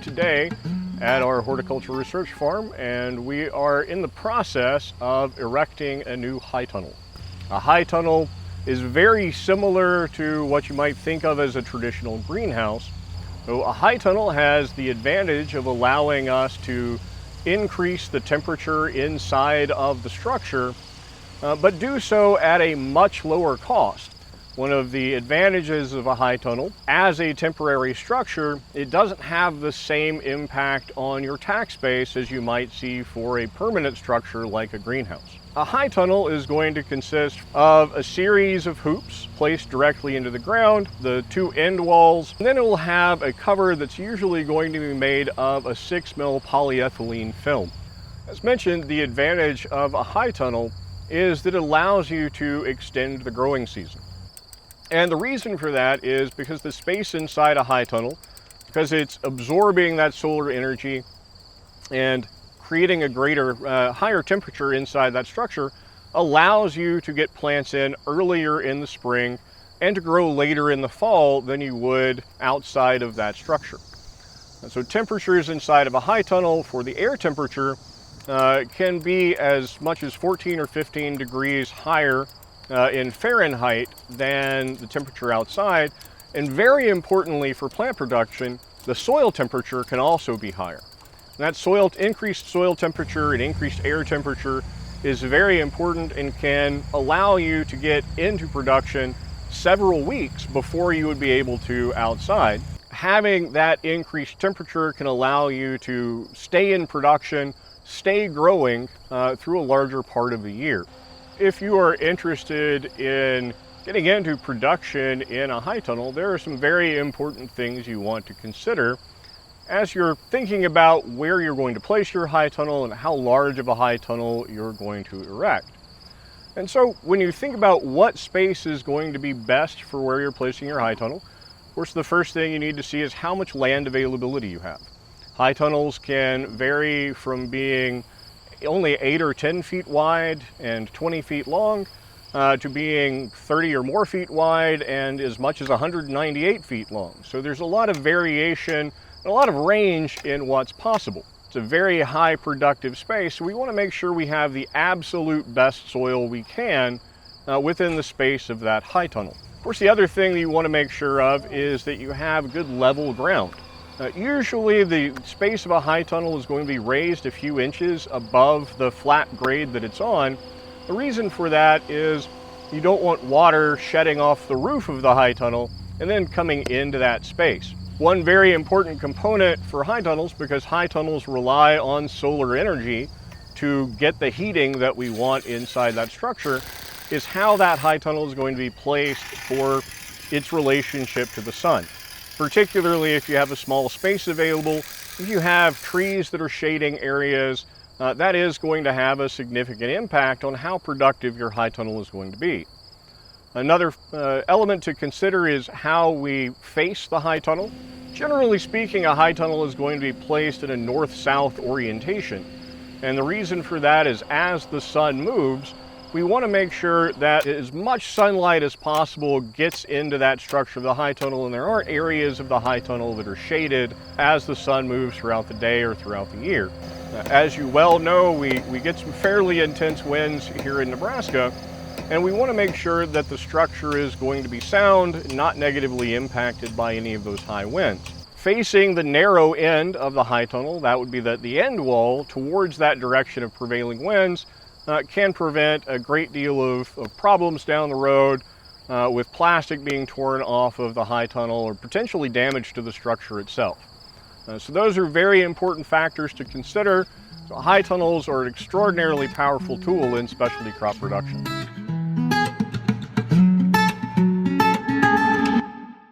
today at our horticulture research farm, and we are in the process of erecting a new high tunnel. A high tunnel is very similar to what you might think of as a traditional greenhouse. So a high tunnel has the advantage of allowing us to increase the temperature inside of the structure, but do so at a much lower cost. One of the advantages of a high tunnel, as a temporary structure, it doesn't have the same impact on your tax base as you might see for a permanent structure like a greenhouse. A high tunnel is going to consist of a series of hoops placed directly into the ground, the two end walls, and then it will have a cover that's usually going to be made of a 6mm polyethylene film. As mentioned, the advantage of a high tunnel is that it allows you to extend the growing season. And the reason for that is because the space inside a high tunnel, because it's absorbing that solar energy and creating a greater, higher temperature inside that structure, allows you to get plants in earlier in the spring and to grow later in the fall than you would outside of that structure. And so temperatures inside of a high tunnel for the air temperature can be as much as 14 or 15 degrees higher in Fahrenheit than the temperature outside. And very importantly for plant production, the soil temperature can also be higher. And that increased soil temperature and increased air temperature is very important and can allow you to get into production several weeks before you would be able to outside. Having that increased temperature can allow you to stay in production, stay growing through a larger part of the year. If you are interested in getting into production in a high tunnel, there are some very important things you want to consider as you're thinking about where you're going to place your high tunnel and how large of a high tunnel you're going to erect. And so when you think about what space is going to be best for where you're placing your high tunnel, of course the first thing you need to see is how much land availability you have. High tunnels can vary from being only 8 or 10 feet wide and 20 feet long to being 30 or more feet wide and as much as 198 feet long. So there's a lot of variation and a lot of range in what's possible. It's a very high productive space, so we want to make sure we have the absolute best soil we can within the space of that high tunnel. Of course, the other thing that you want to make sure of is that you have good level ground. Usually the space of a high tunnel is going to be raised a few inches above the flat grade that it's on. The reason for that is you don't want water shedding off the roof of the high tunnel and then coming into that space. One very important component for high tunnels, because high tunnels rely on solar energy to get the heating that we want inside that structure, is how that high tunnel is going to be placed for its relationship to the sun. Particularly if you have a small space available, if you have trees that are shading areas, that is going to have a significant impact on how productive your high tunnel is going to be. Another element to consider is how we face the high tunnel. Generally speaking, a high tunnel is going to be placed in a north-south orientation. And the reason for that is as the sun moves, we want to make sure that as much sunlight as possible gets into that structure of the high tunnel, and there aren't areas of the high tunnel that are shaded as the sun moves throughout the day or throughout the year. As you well know, we get some fairly intense winds here in Nebraska, and we want to make sure that the structure is going to be sound, not negatively impacted by any of those high winds. Facing the narrow end of the high tunnel, that would be the end wall towards that direction of prevailing winds, can prevent a great deal of problems down the road with plastic being torn off of the high tunnel or potentially damage to the structure itself. So those are very important factors to consider. So high tunnels are an extraordinarily powerful tool in specialty crop production.